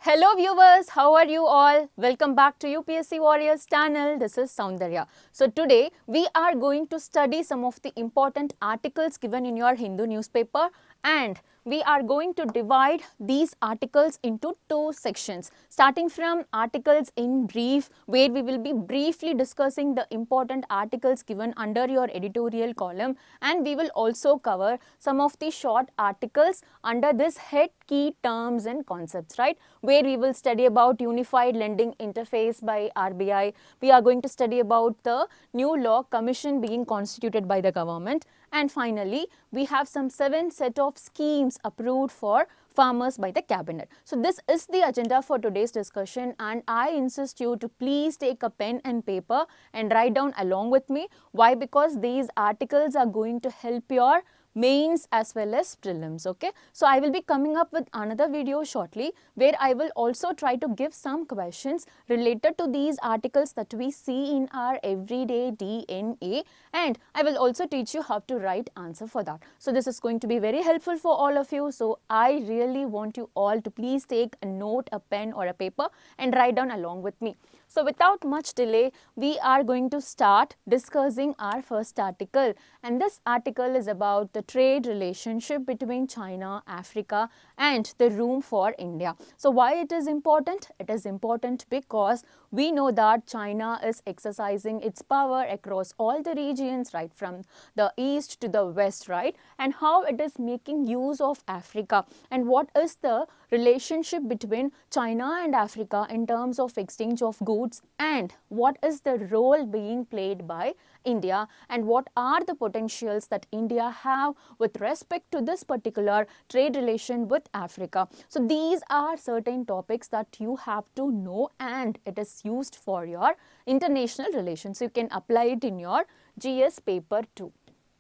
Hello viewers, how are you all? Welcome back to UPSC Warriors channel. This is Soundarya. So today we are going to study some of the important articles given in your Hindu newspaper, and we are going to divide these articles into two sections, starting from articles in brief, where we will be briefly discussing the important articles given under your editorial column, and we will also cover some of the short articles under this head key terms and concepts, right, where we will study about unified lending interface by RBI. We are going to study about the new law commission being constituted by the government, and finally we have some 7 set of schemes approved for farmers by the cabinet. So this is the agenda for today's discussion, and I insist you to please take a pen and paper and write down along with me. Why? Because these articles are going to help your mains as well as prelims. Okay, so I will be coming up with another video shortly where I will also try to give some questions related to these articles that we see in our everyday DNA, and I will also teach you how to write answer for that. So this is going to be very helpful for all of you. So I really want you all to please take a note, a pen or a paper and write down along with me. So without much delay, we are going to start discussing our first article, and this article is about the trade relationship between China, Africa and the room for India. So why it is important? It is important because we know that China is exercising its power across all the regions, right from the east to the west, right, and how it is making use of Africa, and what is the relationship between China and Africa in terms of exchange of goods, and what is the role being played by India, and what are the potentials that India have with respect to this particular trade relation with Africa. So these are certain topics that you have to know, and it is used for your international relations. You can apply it in your GS paper too.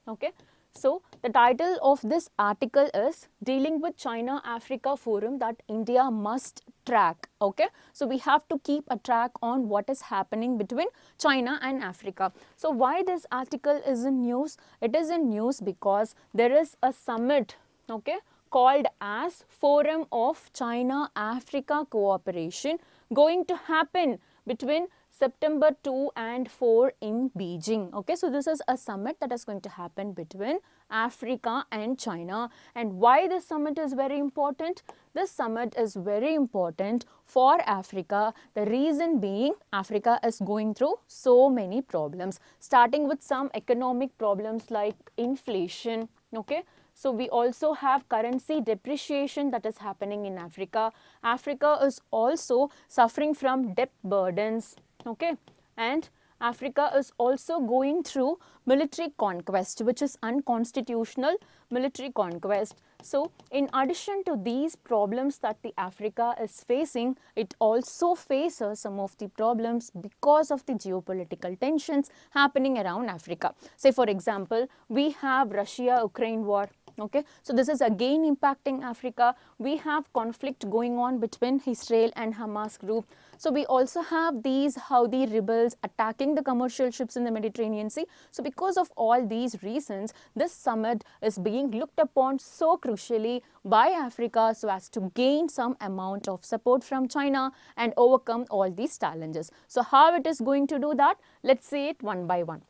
Okay. So the title of this article is Dealing with China-Africa Forum that India must track. Okay, so we have to keep a track on what is happening between China and Africa. So why this article is in news? It is in news because there is a summit, okay, called as Forum of China-Africa Cooperation going to happen between September 2 and 4 in Beijing. Okay, so this is a summit that is going to happen between Africa and China. And why this summit is very important? This summit is very important for Africa. The reason being, Africa is going through so many problems, starting with some economic problems like inflation. Okay, so we also have currency depreciation that is happening in Africa. Africa is also suffering from debt burdens. Okay, and Africa is also going through military conquest, which is unconstitutional military conquest. So in addition to these problems that the Africa is facing, it also faces some of the problems because of the geopolitical tensions happening around Africa. Say for example, we have Russia-Ukraine war. Okay, so this is again impacting Africa. We have conflict going on between Israel and Hamas group. So we also have these Houthi rebels attacking the commercial ships in the Mediterranean Sea. So because of all these reasons, this summit is being looked upon so crucially by Africa so as to gain some amount of support from China and overcome all these challenges. So how it is going to do that? Let's see it one by one.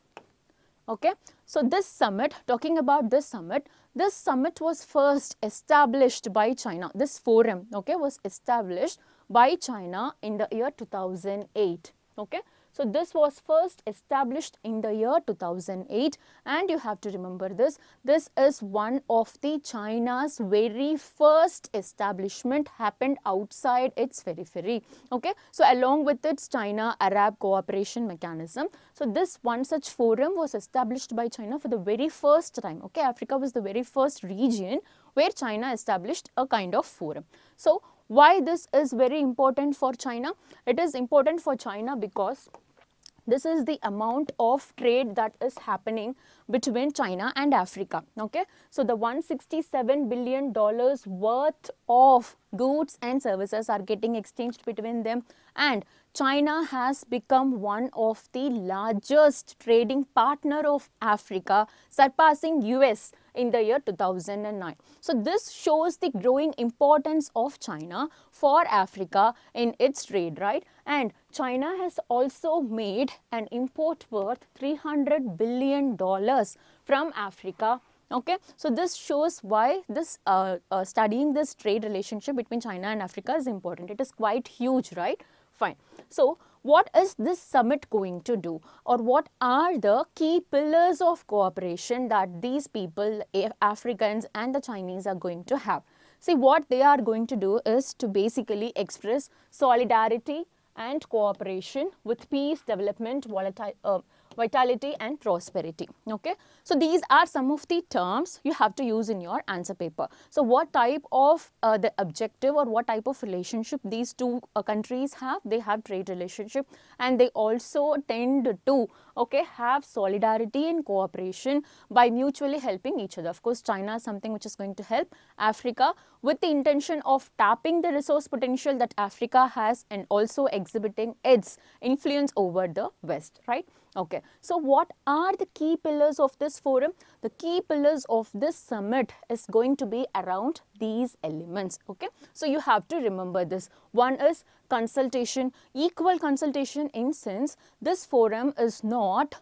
Okay, so this summit, talking about this summit was first established by China. This forum, okay, was established by China in the year 2008. Okay, so this was first established in the year 2008, and you have to remember this. This is one of the China's very first establishment happened outside its periphery. Okay, so along with its China-Arab cooperation mechanism, so this one such forum was established by China for the very first time. Okay, Africa was the very first region where China established a kind of forum. So why this is very important for China? It is important for China because this is the amount of trade that is happening between China and Africa. Okay, so the $167 billion worth of goods and services are getting exchanged between them, and China has become one of the largest trading partner of Africa, surpassing US in the year 2009. So this shows the growing importance of China for Africa in its trade, right? And China has also made an import worth $300 billion from Africa. Okay, so this shows why this studying this trade relationship between China and Africa is important. It is quite huge, right? Fine. So what is this summit going to do, or what are the key pillars of cooperation that these people, Africans and the Chinese, are going to have? See, what they are going to do is to basically express solidarity and cooperation with peace, development, vitality and prosperity. Okay, so these are some of the terms you have to use in your answer paper. So what type of the objective or what type of relationship these two countries have? They have trade relationship, and they also tend to, okay, have solidarity and cooperation by mutually helping each other. Of course, China is something which is going to help Africa with the intention of tapping the resource potential that Africa has and also exhibiting its influence over the West, right? Okay, so what are the key pillars of this forum? The key pillars of this summit is going to be around these elements. Okay, so you have to remember this. One is consultation, equal consultation, in sense this forum is not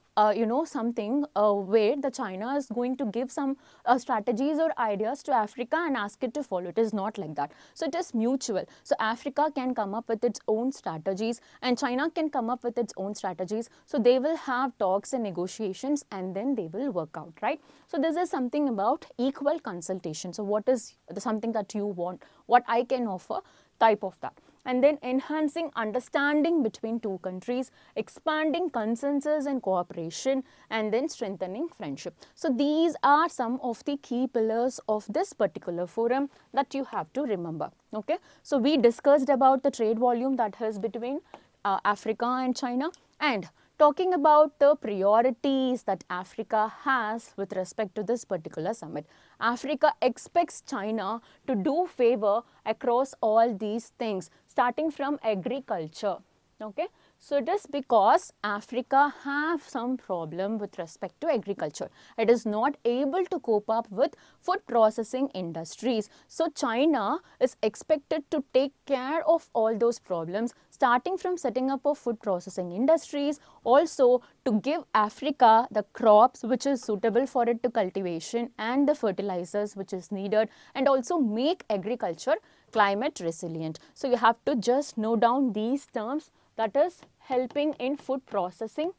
something where the China is going to give some strategies or ideas to Africa and ask it to follow. It is not like that. So it is mutual. So Africa can come up with its own strategies and China can come up with its own strategies. So they will have talks and negotiations and then they will work out, right? So this is something about equal consultation. So what is something that you want, what I can offer, type of that. And then enhancing understanding between two countries, expanding consensus and cooperation, and then strengthening friendship. So these are some of the key pillars of this particular forum that you have to remember. Okay, so we discussed about the trade volume that is between Africa and China, and talking about the priorities that Africa has with respect to this particular summit. Africa expects China to do favor across all these things, starting from agriculture. Okay, so it is because Africa have some problem with respect to agriculture. It is not able to cope up with food processing industries. So China is expected to take care of all those problems, starting from setting up of food processing industries, also to give Africa the crops which is suitable for it to cultivation and the fertilizers which is needed, and also make agriculture climate resilient. So you have to just note down these terms, that is helping in food processing.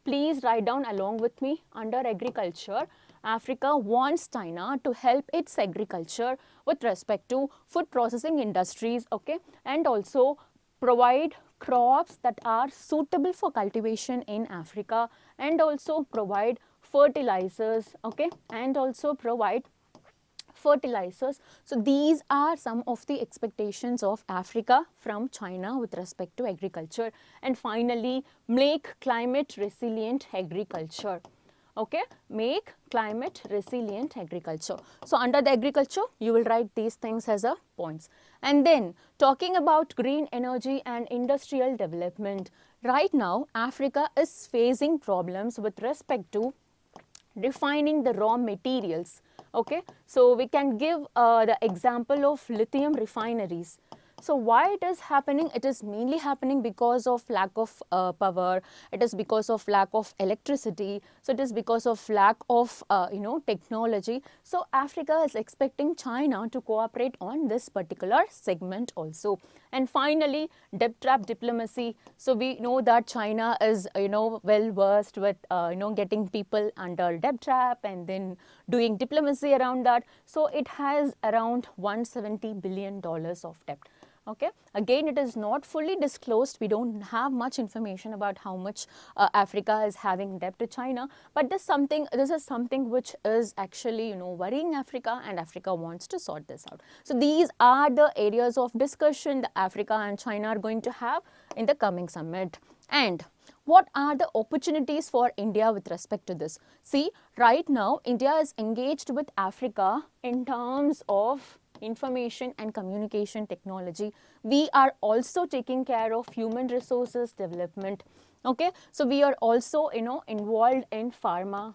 Please write down along with me. Under agriculture, Africa wants China to help its agriculture with respect to food processing industries, okay, and also provide crops that are suitable for cultivation in Africa, and also provide fertilizers, okay, and also provide fertilizers. So these are some of the expectations of Africa from China with respect to agriculture. And finally, make climate resilient agriculture. Okay, make climate resilient agriculture. So under the agriculture, you will write these things as a points. And then talking about green energy and industrial development. Right now, Africa is facing problems with respect to refining the raw materials. Okay, so we can give the example of lithium refineries. So why it is happening? It is mainly happening because of lack of power. It is because of lack of electricity. So it is because of lack of technology. So Africa is expecting China to cooperate on this particular segment also. And finally, debt trap diplomacy. So we know that China is well versed with getting people under debt trap and then doing diplomacy around that. So it has around $170 billion of debt. Okay, again it is not fully disclosed. We don't have much information about how much Africa is having debt to China, but this is something which is actually worrying Africa, and Africa wants to sort this out. So these are the areas of discussion that Africa and China are going to have in the coming summit. And what are the opportunities for India with respect to this? See, right now India is engaged with Africa in terms of information and communication technology. We are also taking care of human resources development. Okay, so we are also involved in pharma,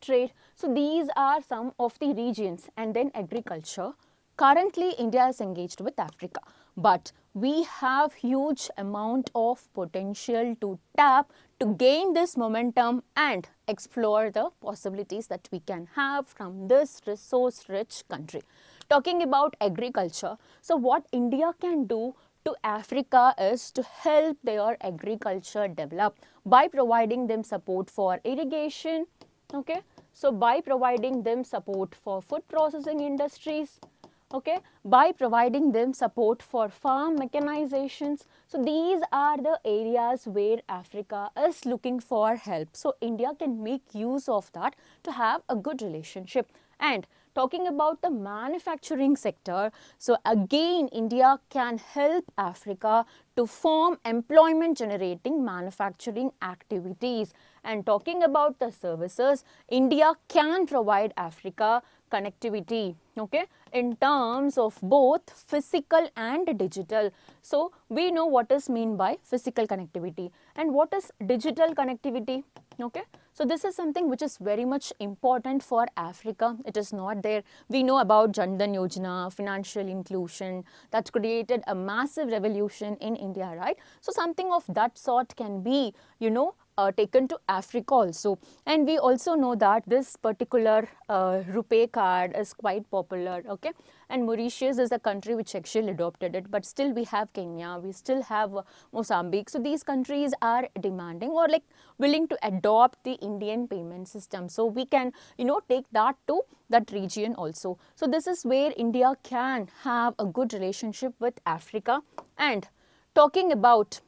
trade. So these are some of the regions. And then agriculture. Currently, India is engaged with Africa, but we have huge amount of potential to tap to gain this momentum and explore the possibilities that we can have from this resource-rich country. Talking about agriculture, so what India can do to Africa is to help their agriculture develop by providing them support for irrigation, okay? So by providing them support for food processing industries, okay, by providing them support for farm mechanizations. So these are the areas where Africa is looking for help. So India can make use of that to have a good relationship. And talking about the manufacturing sector, so again India can help Africa to form employment generating manufacturing activities. And talking about the services, India can provide Africa connectivity, okay, in terms of both physical and digital. So we know what is mean by physical connectivity and what is digital connectivity, okay. So this is something which is very much important for Africa. It is not there. We know about Jan Dhan Yojana, financial inclusion, that created a massive revolution in India, right? So something of that sort can be, taken to Africa also. And we also know that this particular rupee card is quite popular, okay. And Mauritius is a country which actually adopted it, but still we have Kenya, we still have Mozambique. So these countries are demanding or like willing to adopt the Indian payment system. So we can, take that to that region also. So this is where India can have a good relationship with Africa. And talking about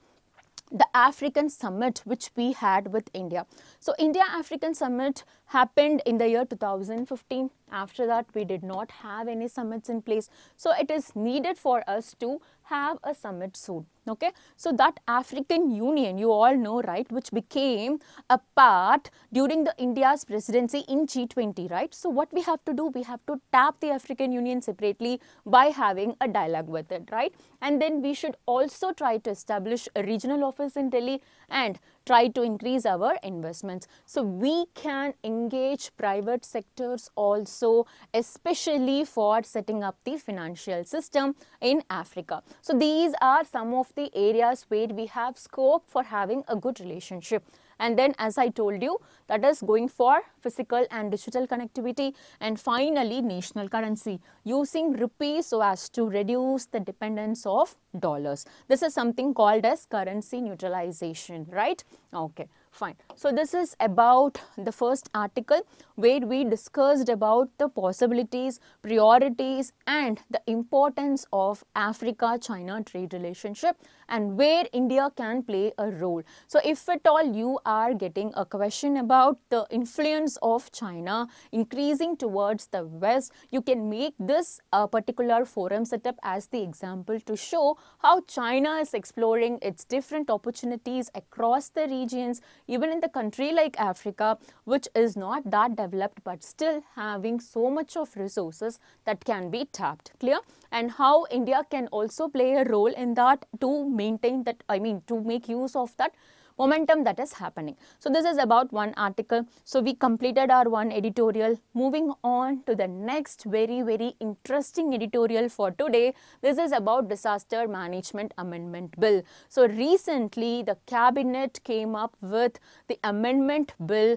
the African summit which we had with India. So India-African summit happened in the year 2015. After that, we did not have any summits in place. So it is needed for us to have a summit soon. Okay. So that African Union, you all know, right, which became a part during the India's presidency in G20, right? So what we have to do, we have to tap the African Union separately by having a dialogue with it, right? And then we should also try to establish a regional office in Delhi and try to increase our investments. So we can engage private sectors also, especially for setting up the financial system in Africa. So these are some of the areas where we have scope for having a good relationship. And then, as I told you, that is going for physical and digital connectivity. And finally, national currency, using rupees so as to reduce the dependence of dollars. This is something called as currency neutralization, right? Okay, fine. So this is about the first article where we discussed about the possibilities, priorities and the importance of Africa-China trade relationship and where India can play a role. So if at all you are getting a question about the influence of China increasing towards the West, you can make this particular forum setup as the example to show how China is exploring its different opportunities across the regions, even in the country like Africa, which is not that developed but still having so much of resources that can be tapped. Clear? And how India can also play a role in that to maintain that, to make use of that momentum that is happening. So this is about one article. So we completed our one editorial. Moving on to the next very, very interesting editorial for today. This is about Disaster Management Amendment Bill. So recently the cabinet came up with the amendment bill,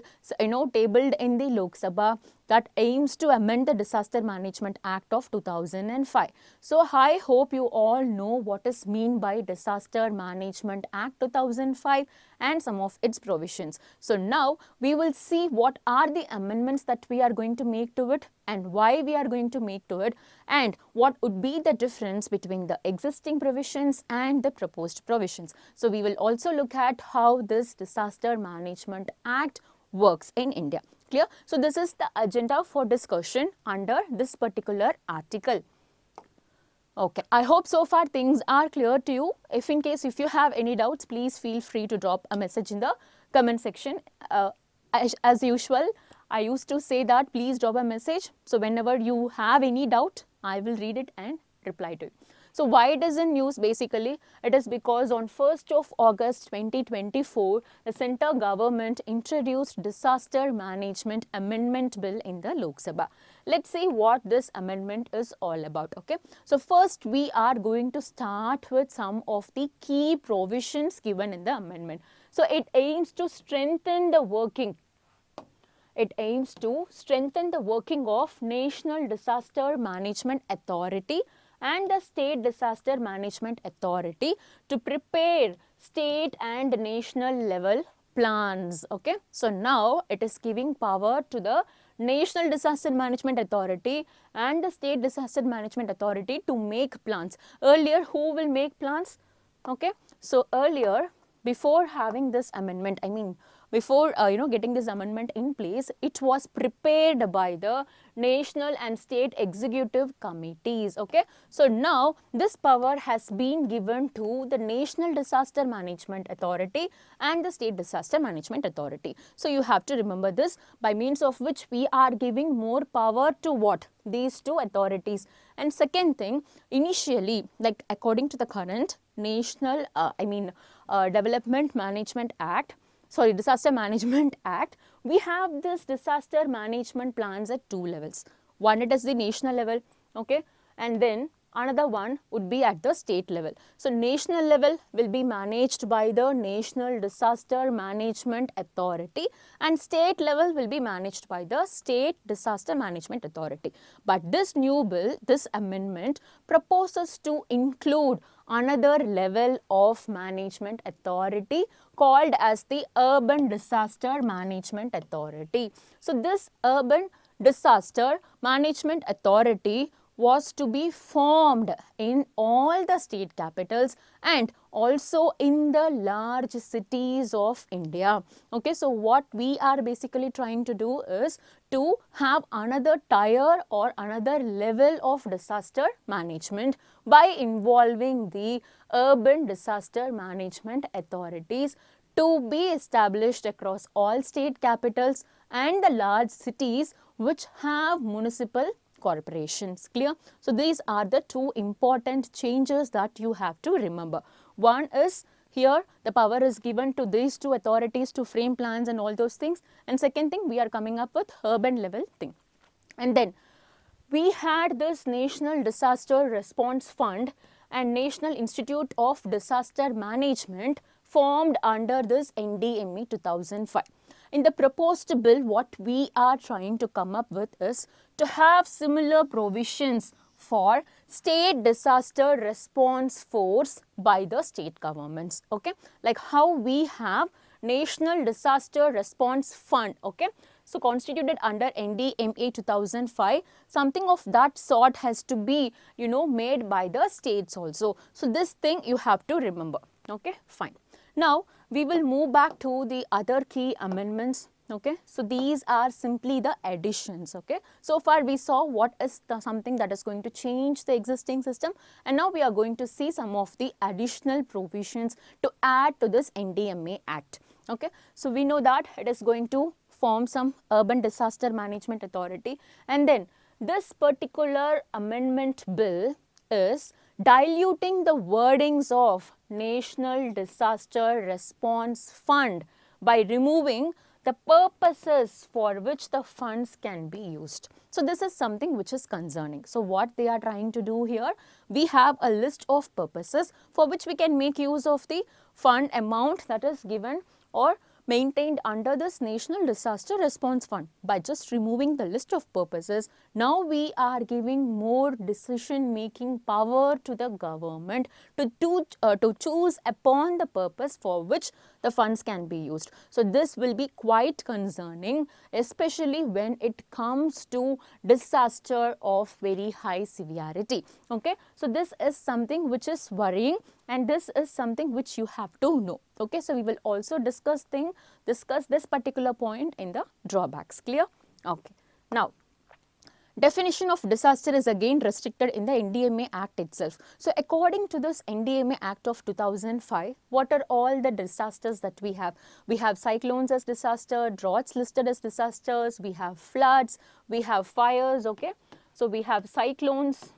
tabled in the Lok Sabha, that aims to amend the Disaster Management Act of 2005. So I hope you all know what is meant by Disaster Management Act 2005 and some of its provisions. So now we will see what are the amendments that we are going to make to it and why we are going to make to it and what would be the difference between the existing provisions and the proposed provisions. So we will also look at how this Disaster Management Act works in India. Clear? So this is the agenda for discussion under this particular article. Okay, I hope so far things are clear to you. If you have any doubts, please feel free to drop a message in the comment section. As usual, I used to say that please drop a message. So whenever you have any doubt, I will read it and reply to you. So why it is in news? Basically, it is because on 1st of August 2024, the center government introduced Disaster Management Amendment Bill in the Lok Sabha. Let's see what this amendment is all about. Okay, so first we are going to start with some of the key provisions given in the amendment. So it aims to strengthen the working of National Disaster Management Authority and the State Disaster Management Authority to prepare state and national level plans. Okay, so now it is giving power to the National Disaster Management Authority and the State Disaster Management Authority to make plans. Earlier, who will make plans? Okay, so earlier, before having this amendment, before getting this amendment in place, it was prepared by the national and state executive committees. Okay, so now this power has been given to the National Disaster Management Authority and the State Disaster Management Authority. So you have to remember this, by means of which we are giving more power to what? These two authorities. And second thing, initially, like according to the current National Development Management Act, Disaster Management Act, we have this disaster management plans at two levels. One, it is the national level, okay, and then another one would be at the state level. So national level will be managed by the National Disaster Management Authority and state level will be managed by the State Disaster Management Authority. But this new bill, this amendment proposes to include another level of management authority called as the Urban Disaster Management Authority. So this Urban Disaster Management Authority was to be formed in all the state capitals and also in the large cities of India. Okay, so what we are basically trying to do is to have another tier or another level of disaster management by involving the urban disaster management authorities to be established across all state capitals and the large cities which have municipal corporations. Clear? So these are the two important changes that you have to remember. One is here the power is given to these two authorities to frame plans and all those things, and second thing, we are coming up with urban level thing. And then we had this National Disaster Response Fund and National Institute of Disaster Management formed under this NDMA 2005. In the proposed bill, what we are trying to come up with is to have similar provisions for state disaster response force by the state governments. Okay, like how we have National Disaster Response Fund. Okay, so constituted under NDMA 2005, something of that sort has to be made by the states also. So this thing you have to remember. Okay, fine. Now we will move back to the other key amendments. Okay, so these are simply the additions. Okay, so far we saw what is something that is going to change the existing system, and now we are going to see some of the additional provisions to add to this NDMA Act. Okay, so we know that it is going to form some urban disaster management authority, and then this particular amendment bill is diluting the wordings of National Disaster Response Fund by removing the purposes for which the funds can be used. So this is something which is concerning. So what they are trying to do here, we have a list of purposes for which we can make use of the fund amount that is given or maintained under this National Disaster Response Fund. By just removing the list of purposes, now we are giving more decision-making power to the government to choose upon the purpose for which the funds can be used. So this will be quite concerning, especially when it comes to disaster of very high severity. Okay, so this is something which is worrying, and this is something which you have to know. Okay, so we will also discuss this particular point in the drawbacks. Clear? Okay. Now, definition of disaster is again restricted in the NDMA Act itself. So according to this NDMA Act of 2005, what are all the disasters that we have? We have cyclones as disaster, droughts listed as disasters, we have floods, we have fires. Okay, so we have cyclones,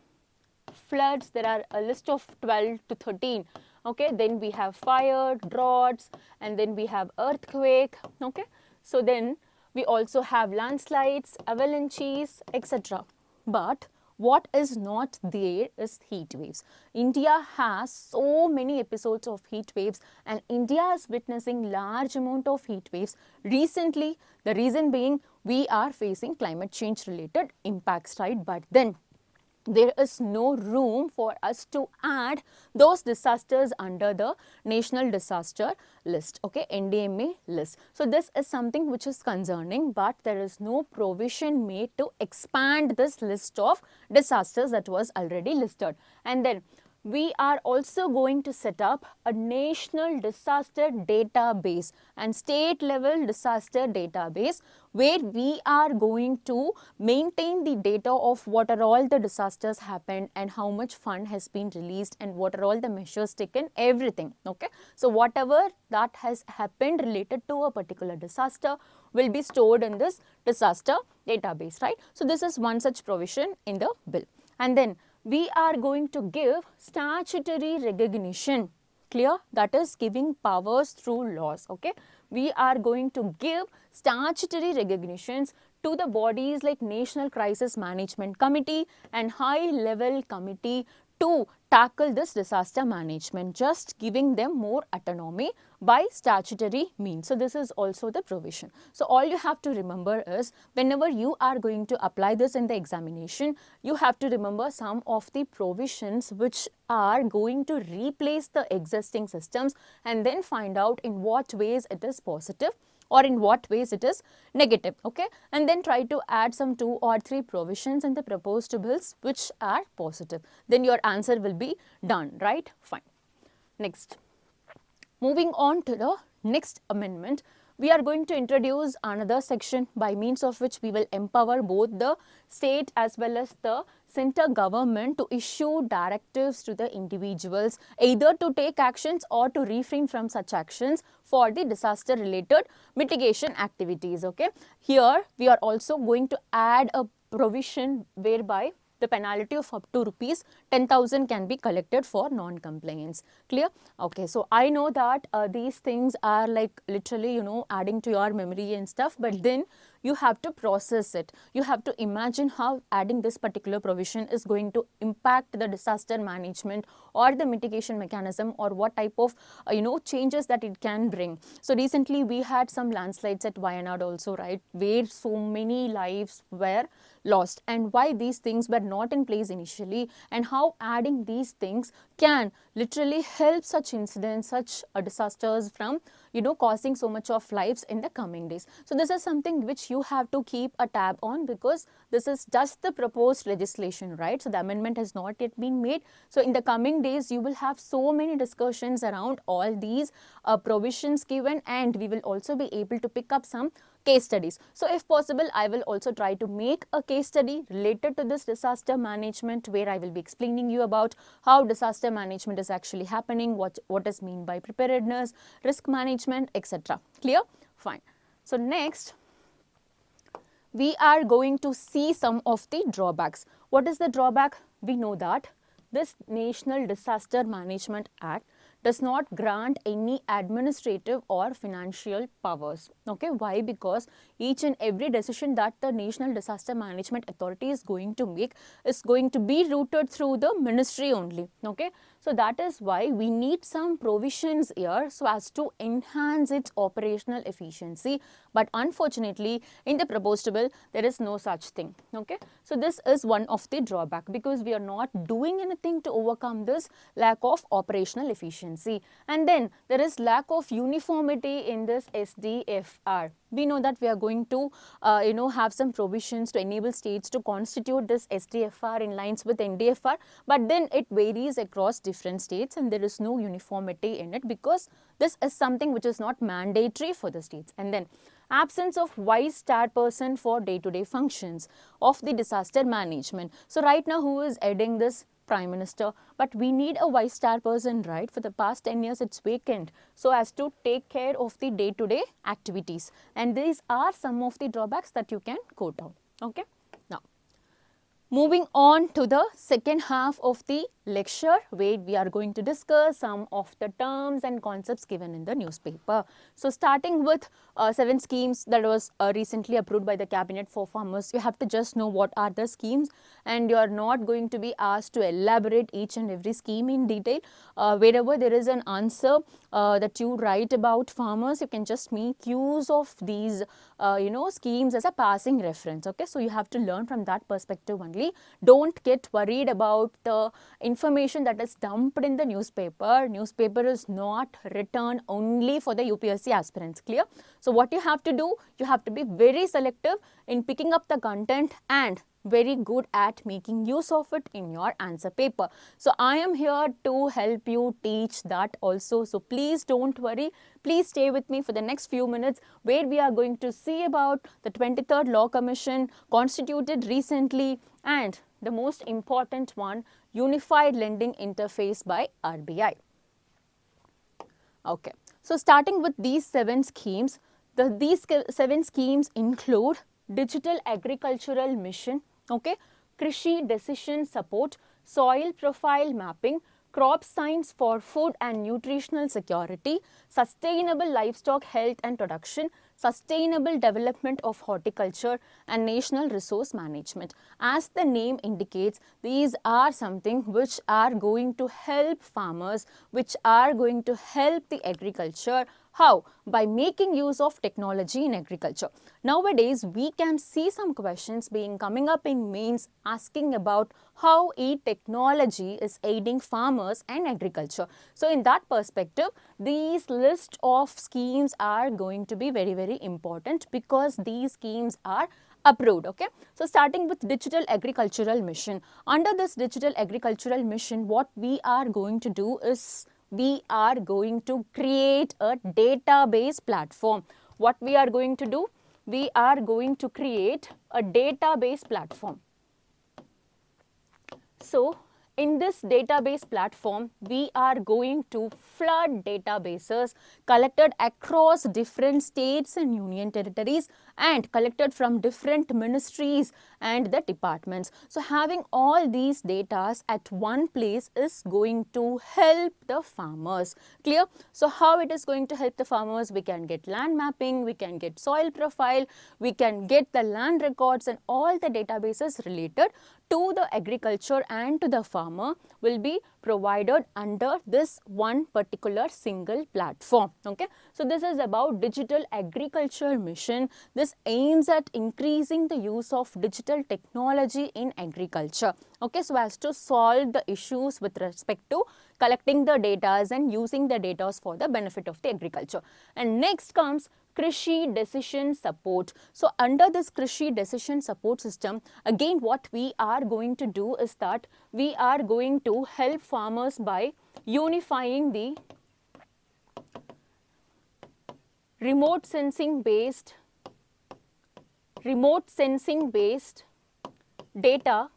floods, there are a list of 12 to 13. Okay, then we have fire, droughts, and then we have earthquake. Okay, so then we also have landslides, avalanches, etc. But what is not there is heat waves. India has so many episodes of heat waves, and India is witnessing large amount of heat waves recently. The reason being we are facing climate change related impacts, right? But then there is no room for us to add those disasters under the national disaster list, okay, NDMA list. So this is something which is concerning, but there is no provision made to expand this list of disasters that was already listed. And then we are also going to set up a national disaster database and state level disaster database, where we are going to maintain the data of what are all the disasters happened and how much fund has been released and what are all the measures taken, everything. Okay, so whatever that has happened related to a particular disaster will be stored in this disaster database, right? So this is one such provision in the bill. And then we are going to give statutory recognition, clear, that is giving powers through laws. Okay, we are going to give statutory recognitions to the bodies like National Crisis Management Committee and High Level Committee to tackle this disaster management, just giving them more autonomy by statutory means. So this is also the provision. So all you have to remember is, whenever you are going to apply this in the examination, you have to remember some of the provisions which are going to replace the existing systems, and then find out in what ways it is positive or in what ways it is negative. Okay, and then try to add some 2 or 3 provisions in the proposed bills which are positive. Then your answer will be done, right? Fine. Next, moving on to the next amendment, we are going to introduce another section by means of which we will empower both the state as well as the center government to issue directives to the individuals, either to take actions or to refrain from such actions for the disaster related mitigation activities. Okay, here we are also going to add a provision whereby the penalty of up to rupees 10,000 can be collected for non-compliance. Clear? Okay, so I know that these things are like literally, adding to your memory and stuff, but then you have to process it. You have to imagine how adding this particular provision is going to impact the disaster management or the mitigation mechanism, or what type of changes that it can bring. So recently we had some landslides at Wayanad also, right, where so many lives were lost, and why these things were not in place initially, and how adding these things can literally help such incidents, such disasters from causing so much of lives in the coming days. So this is something which you have to keep a tab on, because this is just the proposed legislation, right? So the amendment has not yet been made. So in the coming days you will have so many discussions around all these provisions given, and we will also be able to pick up some case studies. So if possible, I will also try to make a case study related to this disaster management, where I will be explaining you about how disaster management is actually happening, what is mean by preparedness, risk management, etc. Clear? Fine. So next, we are going to see some of the drawbacks. What is the drawback? We know that this National Disaster Management Act does not grant any administrative or financial powers. Okay, why? Because each and every decision that the National Disaster Management Authority is going to make is going to be routed through the ministry only. Okay, so that is why we need some provisions here so as to enhance its operational efficiency. But unfortunately, in the proposed bill, there is no such thing. Okay, so this is one of the drawback, because we are not doing anything to overcome this lack of operational efficiency. And then there is lack of uniformity in this SDFR. We know that we are going to have some provisions to enable states to constitute this SDFR in lines with NDFR, but then it varies across different states and there is no uniformity in it, because this is something which is not mandatory for the states. And then absence of vice chairperson for day-to-day functions of the disaster management. So right now, who is heading this? Prime Minister, but we need a vice chairperson, right? For the past 10 years it's vacant, so as to take care of the day-to-day activities, and these are some of the drawbacks that you can quote out. Okay, now Moving on to the second half of the lecture, where we are going to discuss some of the terms and concepts given in the newspaper. So starting with 7 schemes that was recently approved by the cabinet for farmers, you have to just know what are the schemes, and you are not going to be asked to elaborate each and every scheme in detail. Wherever there is an answer that you write about farmers, you can just make use of these schemes as a passing reference. Okay, so you have to learn from that perspective only. Don't get worried about the information that is dumped in the newspaper. Newspaper is not written only for the UPSC aspirants. Clear? So what you have to do, you have to be very selective in picking up the content and very good at making use of it in your answer paper. So I am here to help you teach that also. So please don't worry. Please stay with me for the next few minutes, where we are going to see about the 23rd Law Commission constituted recently, and the most important one, Unified Lending Interface by RBI. Okay, so starting with these 7 schemes, these 7 schemes include Digital Agricultural Mission, okay, Krishi Decision Support, Soil Profile Mapping, Crop Science for Food and Nutritional Security, Sustainable Livestock Health and Production, Sustainable Development of Horticulture, and National Resource Management. As the name indicates, these are something which are going to help farmers, which are going to help the agriculture. How? By making use of technology in agriculture. Nowadays, we can see some questions being coming up in mains asking about how e-technology is aiding farmers and agriculture. So in that perspective, these list of schemes are going to be very, very important, because these schemes are approved. Okay, so starting with Digital Agricultural Mission. Under this Digital Agricultural Mission, what we are going to do is we are going to create a database platform. What we are going to do? We are going to create a database platform. So in this database platform, we are going to flood databases collected across different states and union territories and collected from different ministries and the departments. So having all these data at one place is going to help the farmers. Clear? So how it is going to help the farmers? We can get land mapping, we can get soil profile, we can get the land records, and all the databases related to the agriculture and to the farmer will be provided under this one particular single platform. Okay, so this is about Digital Agriculture Mission. This aims at increasing the use of digital technology in agriculture. Okay, so as to solve the issues with respect to collecting the data and using the data for the benefit of the agriculture. And next comes Krishi Decision Support. So under this Krishi Decision Support system, again what we are going to do is that we are going to help farmers by unifying the remote sensing based data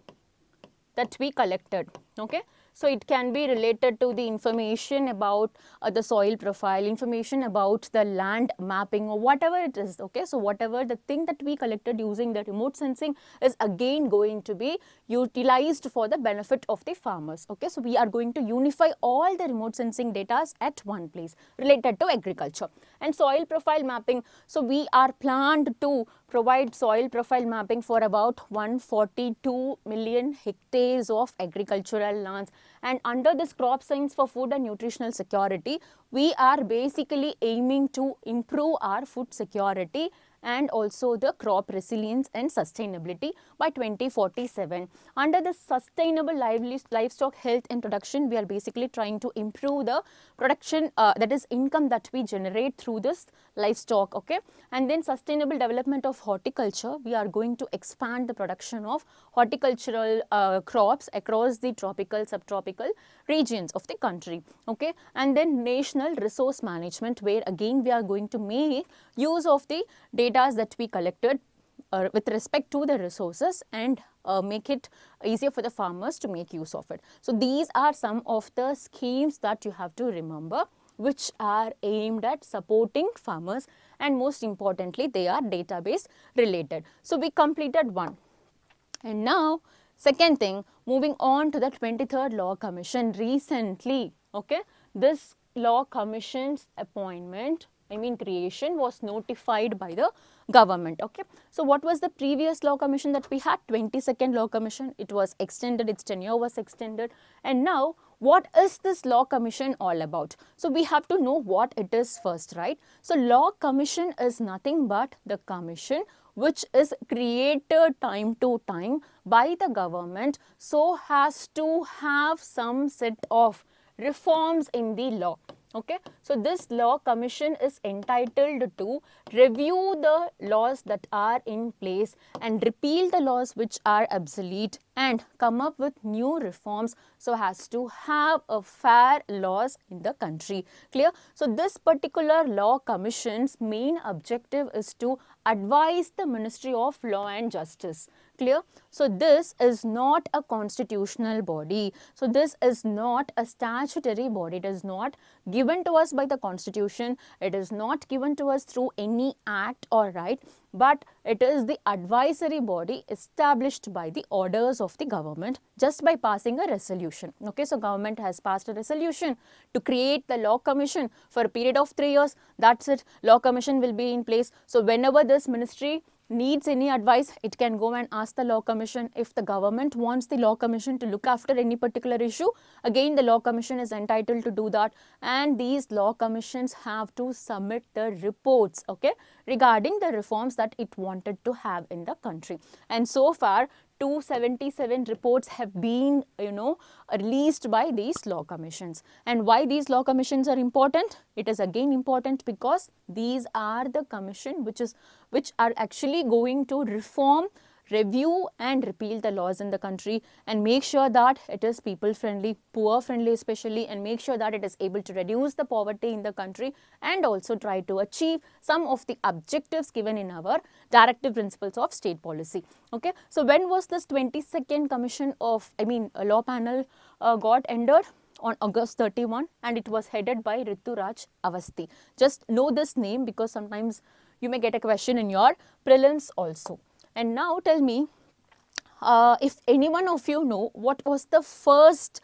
that we collected. Okay, so it can be related to the information about the soil profile, information about the land mapping, or whatever it is. Okay, so whatever the thing that we collected using the remote sensing is again going to be utilized for the benefit of the farmers. Okay, so we are going to unify all the remote sensing data at one place related to agriculture. And soil profile mapping, so we are planned to provide soil profile mapping for about 142 million hectares of agricultural lands. And under this Crop Science for Food and Nutritional Security, we are basically aiming to improve our food security and also the crop resilience and sustainability by 2047. Under the Sustainable Livestock Health and Production, we are basically trying to improve the production, that is income that we generate through this livestock. Okay, and then Sustainable Development of Horticulture, we are going to expand the production of horticultural crops across the tropical, subtropical regions of the country. Okay, and then National Resource Management, where again we are going to make use of the data that we collected with respect to the resources and make it easier for the farmers to make use of it. So these are some of the schemes that you have to remember, which are aimed at supporting farmers, and most importantly they are database related. So we completed one, and now Second thing, moving on to the 23rd Law Commission recently, okay, this Law Commission's appointment, creation was notified by the government, okay. So what was the previous Law Commission that we had? 22nd Law Commission. It was extended, its tenure was extended, and now what is this Law Commission all about? So we have to know what it is first, right? So Law Commission is nothing but the commission which is created time to time by the government so as to have some set of reforms in the law. Okay, so this Law Commission is entitled to review the laws that are in place and repeal the laws which are obsolete and come up with new reforms so as to have a fair laws in the country. Clear? So this particular Law Commission's main objective is to advise the Ministry of Law and Justice. Clear? So this is not a constitutional body. So this is not a statutory body. It is not given to us by the constitution. It is not given to us through any act or right, but it is the advisory body established by the orders of the government just by passing a resolution. Okay, so government has passed a resolution to create the Law Commission for a period of 3 years. That's it. Law Commission will be in place. So whenever this ministry needs any advice, it can go and ask the Law Commission. If the government wants the Law Commission to look after any particular issue, again the Law Commission is entitled to do that, and these Law Commissions have to submit the reports, okay, regarding the reforms that it wanted to have in the country. And so far 277 reports have been released by these Law Commissions. And why these Law Commissions are important? It is again important because these are the commission which are actually going to reform, review and repeal the laws in the country and make sure that it is people friendly, poor friendly especially, and make sure that it is able to reduce the poverty in the country and also try to achieve some of the objectives given in our directive principles of state policy. Okay, so when was this 22nd commission of law panel got ended? On August 31, and it was headed by Rituraj Avasthi. Just know this name because sometimes you may get a question in your prelims also. And now tell me, if any one of you know what was the first,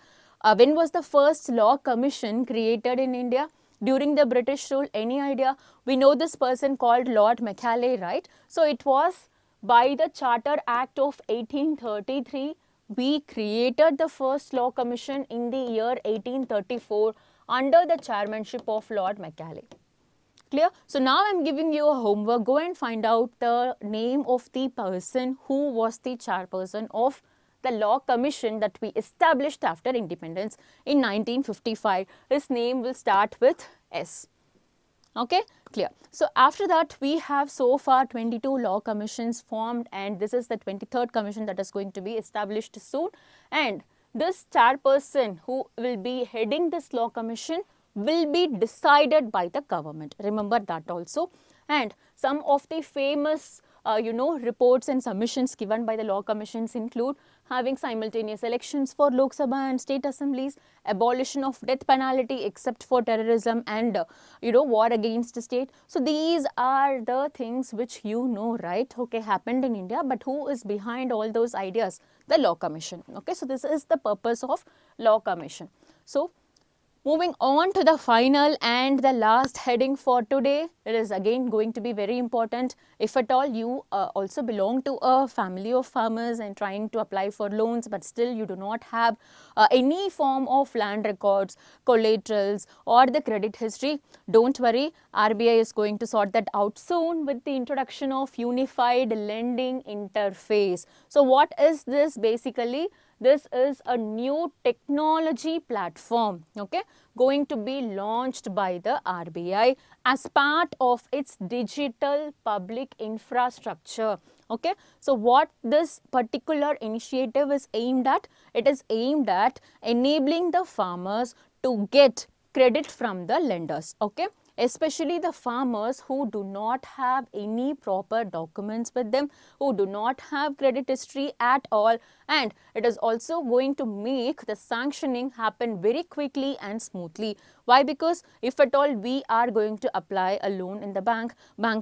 when was the first Law Commission created in India during the British rule? Any idea? We know this person called Lord Macaulay, right? So it was by the Charter Act of 1833. We created the first Law Commission in the year 1834 under the chairmanship of Lord Macaulay. Clear? So now I am giving you a homework. Go and find out the name of the person who was the chairperson of the Law Commission that we established after independence in 1955. His name will start with S. Okay, clear. So after that we have so far 22 Law Commissions formed, and this is the 23rd commission that is going to be established soon. And this chairperson who will be heading this Law Commission will be decided by the government. Remember that also. And some of the famous reports and submissions given by the Law Commissions include having simultaneous elections for Lok Sabha and state assemblies, abolition of death penalty except for terrorism and war against the state. So these are the things which right, okay, happened in India, but who is behind all those ideas? The Law Commission. Okay, so this is the purpose of Law Commission. So moving on to the final and the last heading for today, it is again going to be very important. If at all you also belong to a family of farmers and trying to apply for loans, but still you do not have any form of land records, collaterals or the credit history, don't worry. RBI is going to sort that out soon with the introduction of Unified Lending Interface. So what is this basically? This is a new technology platform, okay, going to be launched by the RBI as part of its digital public infrastructure. Okay, so what this particular initiative is aimed at? It is aimed at enabling the farmers to get credit from the lenders, okay, especially the farmers who do not have any proper documents with them, who do not have credit history at all. And it is also going to make the sanctioning happen very quickly and smoothly. Why? Because if at all we are going to apply a loan in the bank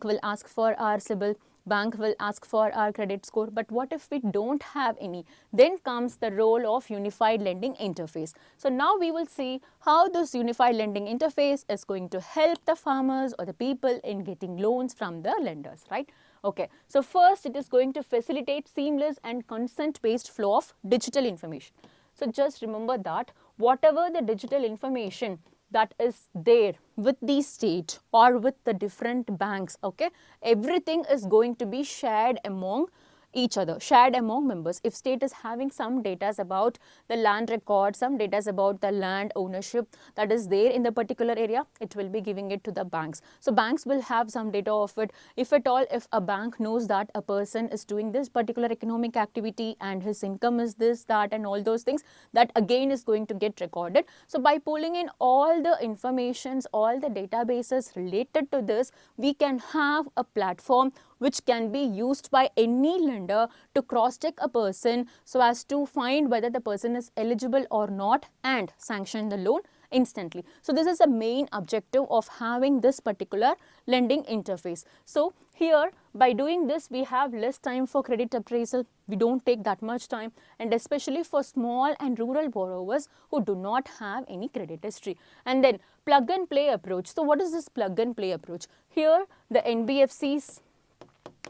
will ask for our CIBIL, bank will ask for our credit score. But what if we don't have any? Then comes the role of unified lending interface. So now we will see how this unified lending interface is going to help the farmers or the people in getting loans from the lenders, right? Okay, so first it is going to facilitate seamless and consent-based flow of digital information. So just remember that whatever the digital information that is there with the state or with the different banks, okay, everything is going to be shared among each other, shared among members. If state is having some data about the land record, some data about the land ownership that is there in the particular area, it will be giving it to the banks. So banks will have some data of it. If at all, if a bank knows that a person is doing this particular economic activity and his income is this, that and all those things, that again is going to get recorded. So by pulling in all the informations, all the databases related to this, we can have a platform which can be used by any lender to cross-check a person so as to find whether the person is eligible or not and sanction the loan instantly. So this is the main objective of having this particular lending interface. So here, by doing this, we have less time for credit appraisal. We don't take that much time, and especially for small and rural borrowers who do not have any credit history. And then plug and play approach. So what is this plug and play approach? Here the NBFCs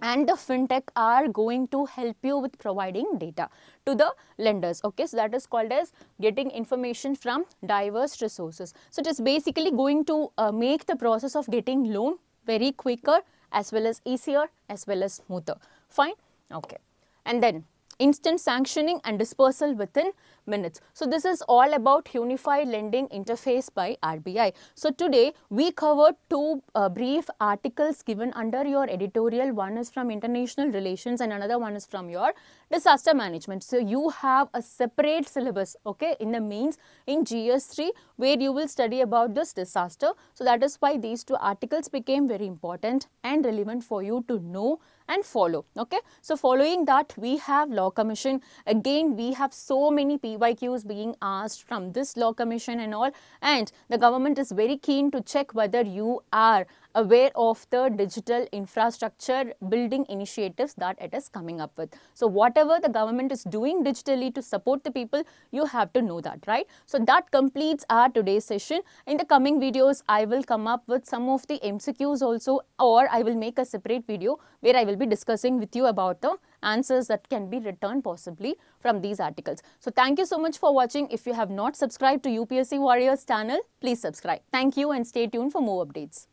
and the fintech are going to help you with providing data to the lenders. Okay, so that is called as getting information from diverse resources. So it is basically going to make the process of getting loan very quicker as well as easier as well as smoother. Fine. Okay, and then instant sanctioning and dispersal within minutes. So this is all about unified lending interface by RBI. So today we covered two brief articles given under your editorial. One is from international relations and another one is from your disaster management. So you have a separate syllabus, okay, in the mains in GS3 where you will study about this disaster. So that is why these two articles became very important and relevant for you to know and follow. Okay, so following that, we have Law Commission. Again, we have so many PYQs being asked from this Law Commission and all, and the government is very keen to check whether you are aware of the digital infrastructure building initiatives that it is coming up with. So whatever the government is doing digitally to support the people, you have to know that, right? So that completes our today's session. In the coming videos, I will come up with some of the MCQs also, or I will make a separate video where I will be discussing with you about the answers that can be returned possibly from these articles. So thank you so much for watching. If you have not subscribed to UPSC Warriors channel, please subscribe. Thank you and stay tuned for more updates.